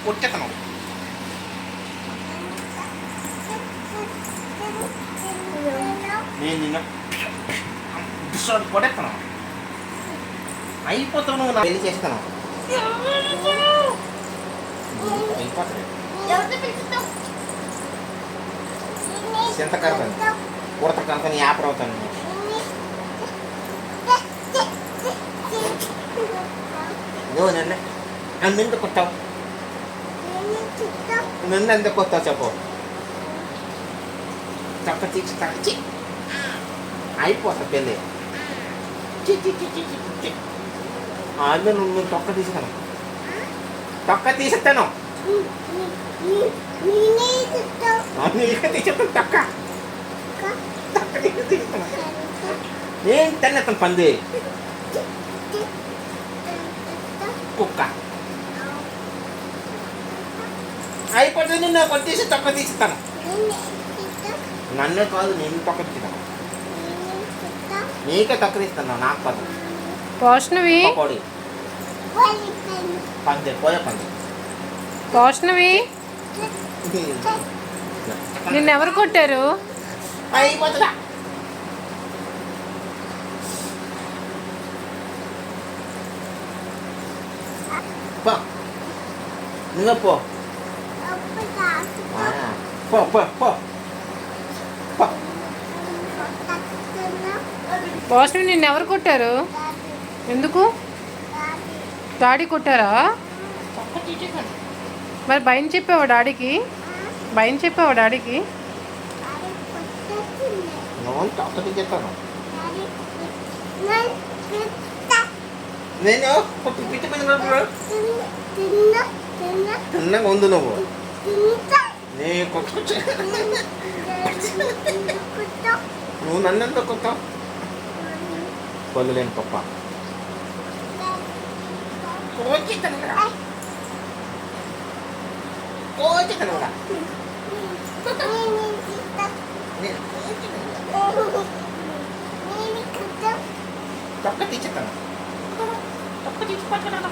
కొట్టేతను నేను నిన్న కొట్టేస్తాను అయిపోతావు నువ్వు నా పెళ్లి చేస్తాను అయిపోతుంది ఎంత కడతాను ఉడత కనుక యాపర్ అవుతాను నువ్వు నన్ను ఎందుకు కొట్టావు నన్ను ఎందుకు కొట్టావు చెప్పు చక్క తీసి అయిపోతా పెళ్ళి అందులో నువ్వు తొక్క తీస్తాను తీసేస్తాను తీసేస్తాను తొక్క తీసేస్తాను నేను తినేస్తాను పంది కుక్క అయిపోతుంది నిన్ను కొట్టేసి తొక్క తీస్తాను నన్నే కాదు నేను తొక్క తీస్తాను నీకే తొక్క తీస్తాను నాకు కాదు పోషణవి పంది పోయే పంది పోషణవి నిన్నెవరు కొట్టారు అయిపోతుందా పో నువ్వే పో పో పో పో పోషణవి నిన్నెవరు కొట్టారు ఎందుకు డాడీ కొట్టారా మరి భయం చెప్పావా డాడీకి నేను తిన్నాక ఉంది నువ్వు నువ్వు నన్ను ఎంత కొత్తావు పళ్ళు లేని పప్ప తొక్క తీసేస్తాను తొక్క తీసి పట్టుకున్నాను